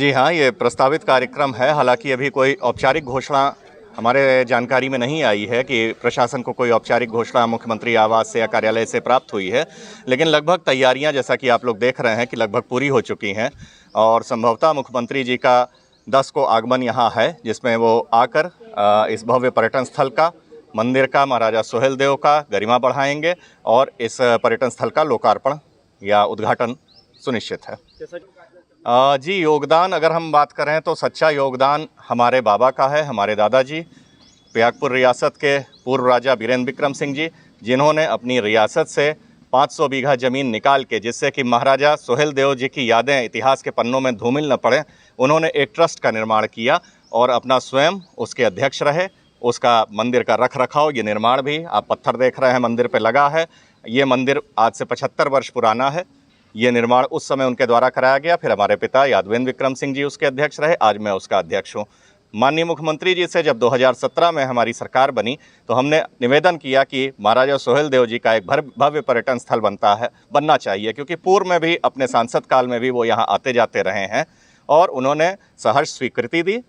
जी हाँ, ये प्रस्तावित कार्यक्रम है। हालांकि अभी कोई औपचारिक घोषणा हमारे जानकारी में नहीं आई है कि प्रशासन को कोई औपचारिक घोषणा मुख्यमंत्री आवास से या कार्यालय से प्राप्त हुई है, लेकिन लगभग तैयारियां जैसा कि आप लोग देख रहे हैं कि लगभग पूरी हो चुकी हैं और संभवतः मुख्यमंत्री जी का 10 को आगमन यहाँ है, जिसमें वो आकर इस भव्य पर्यटन स्थल का, मंदिर का, महाराजा सुहेलदेव का गरिमा बढ़ाएंगे और इस पर्यटन स्थल का लोकार्पण या उद्घाटन सुनिश्चित है। जी, योगदान अगर हम बात करें तो सच्चा योगदान हमारे बाबा का है, हमारे दादाजी प्रयागपुर रियासत के पूर्व राजा बीरेंद्र विक्रम सिंह जी, जिन्होंने अपनी रियासत से 500 बीघा ज़मीन निकाल के, जिससे कि महाराजा सुहेलदेव जी की यादें इतिहास के पन्नों में धूमिल न पड़े, उन्होंने एक ट्रस्ट का निर्माण किया और अपना स्वयं उसके अध्यक्ष रहे। उसका मंदिर का रख रखाव, ये निर्माण भी आप पत्थर देख रहे हैं मंदिर पे लगा है। ये मंदिर आज से 75 वर्ष पुराना है। ये निर्माण उस समय उनके द्वारा कराया गया। फिर हमारे पिता यादवेंद्र विक्रम सिंह जी उसके अध्यक्ष रहे, आज मैं उसका अध्यक्ष हूँ। माननीय मुख्यमंत्री जी से जब 2017 में हमारी सरकार बनी तो हमने निवेदन किया कि महाराजा सुहेलदेव जी का एक भव्य पर्यटन स्थल बनना चाहिए, क्योंकि पूर्व में भी अपने सांसद काल में भी वो यहाँ आते जाते रहे हैं और उन्होंने सहर्ष स्वीकृति दी।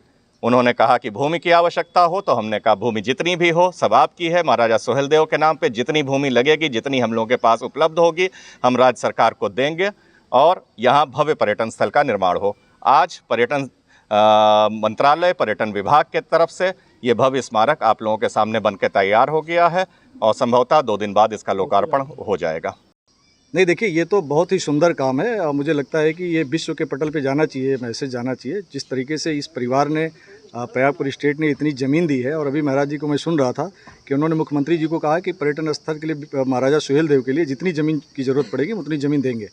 उन्होंने कहा कि भूमि की आवश्यकता हो तो हमने कहा भूमि जितनी भी हो सब आपकी है, महाराजा सुहेलदेव के नाम पे जितनी भूमि लगेगी, जितनी हम लोगों के पास उपलब्ध होगी, हम राज्य सरकार को देंगे और यहाँ भव्य पर्यटन स्थल का निर्माण हो। आज पर्यटन मंत्रालय, पर्यटन विभाग के तरफ से ये भव्य स्मारक आप लोगों के सामने बनकर तैयार हो गया है और संभवतः 2 दिन बाद इसका लोकार्पण हो जाएगा। नहीं, देखिए, ये तो बहुत ही सुंदर काम है और मुझे लगता है कि ये विश्व के पटल पे जाना चाहिए, मैसेज जाना चाहिए। जिस तरीके से इस परिवार ने, प्रयागपुर स्टेट ने इतनी ज़मीन दी है और अभी महाराज जी को मैं सुन रहा था कि उन्होंने मुख्यमंत्री जी को कहा कि पर्यटन स्थल के लिए महाराजा सुहेलदेव के लिए जितनी ज़मीन की ज़रूरत पड़ेगी उतनी ज़मीन देंगे।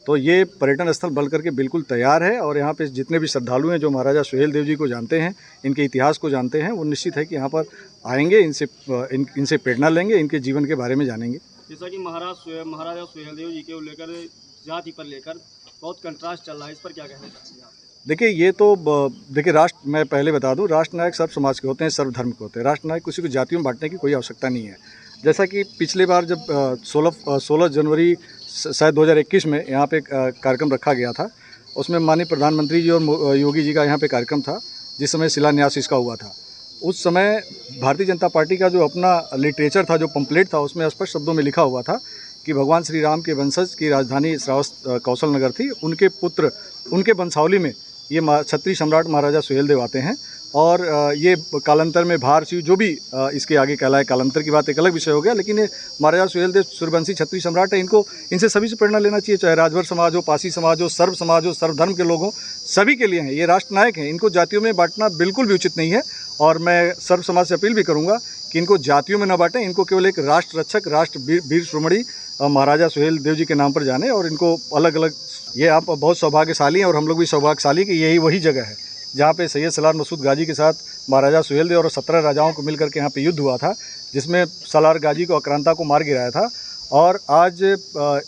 तो ये पर्यटन स्थल बन करके बिल्कुल तैयार है और यहाँ पे जितने भी श्रद्धालु हैं जो महाराजा सुहेलदेव जी को जानते हैं, इनके इतिहास को जानते हैं, वो निश्चित है कि यहाँ पर आएंगे, इनसे प्रेरणा लेंगे, इनके जीवन के बारे में जानेंगे। जैसा कि महाराजा सुहेलदेव जी के लेकर, जाति पर लेकर बहुत कंट्रास्ट चल रहा है, इस पर क्या कहना चाहते हैं आप? देखिए, ये तो राष्ट्र, मैं पहले बता दूं, राष्ट्र नायक सर्व समाज के होते हैं, सर्व धर्म के होते हैं। राष्ट्र नायक किसी को जातियों में बांटने की कोई आवश्यकता नहीं है। जैसा कि पिछले बार जब 16 जनवरी शायद 2021 में यहाँ पे कार्यक्रम रखा गया था, उसमें माननीय प्रधानमंत्री जी और योगी जी का यहाँ पे कार्यक्रम था, जिस समय शिलान्यास इसका हुआ था। उस समय भारतीय जनता पार्टी का जो अपना लिटरेचर था, जो पंपलेट था, उसमें स्पष्ट शब्दों में लिखा हुआ था कि भगवान श्री राम के वंशज की राजधानी श्रावस्ती कौशल नगर थी। उनके पुत्र, उनके वंशावली में ये क्षत्रिय सम्राट महाराजा सुहेलदेव आते हैं और ये कालांतर में भारशिव जो भी इसके आगे कहलाए, कालांतर की बात एक अलग विषय हो गया, लेकिन ये महाराजा सुहेलदेव सूर्यवंशी क्षत्रिय सम्राट है। इनसे सभी से प्रेरणा लेना चाहिए, चाहे राजभर समाज हो, पासी समाज हो, सर्व धर्म के लोग हों, सभी के लिए हैं। ये राष्ट्र नायक हैं, इनको जातियों में बांटना बिल्कुल भी उचित नहीं है और मैं सर्व समाज से अपील भी करूँगा कि इनको जातियों में न बांटें, इनको केवल एक राष्ट्र रक्षक, राष्ट्र वीर शिरोमणि महाराजा सुहेलदेव जी के नाम पर जाने और इनको अलग अलग, ये आप बहुत सौभाग्यशाली हैं और हम लोग भी सौभाग्यशाली कि यही वही जगह है जहाँ पे सैयद सलार मसूद गाजी के साथ महाराजा सुहेलदेव और 17 राजाओं को मिलकर के यहाँ पे युद्ध हुआ था, जिसमें सलार गाजी को, आक्रांता को मार गिराया था। और आज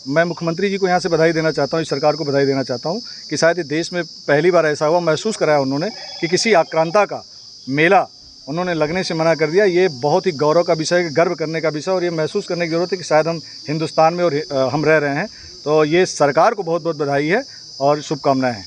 मैं मुख्यमंत्री जी को यहाँ से बधाई देना चाहता हूँ, इस सरकार को बधाई देना चाहता हूँ कि शायद देश में पहली बार ऐसा हुआ, महसूस कराया उन्होंने कि किसी आक्रांता का मेला उन्होंने लगने से मना कर दिया। ये बहुत ही गौरव का विषय है, गर्व करने का विषय, और ये महसूस करने की ज़रूरत है कि शायद हम हिंदुस्तान में और हम रह रहे हैं। तो ये सरकार को बहुत बहुत बधाई है और शुभकामनाएं हैं।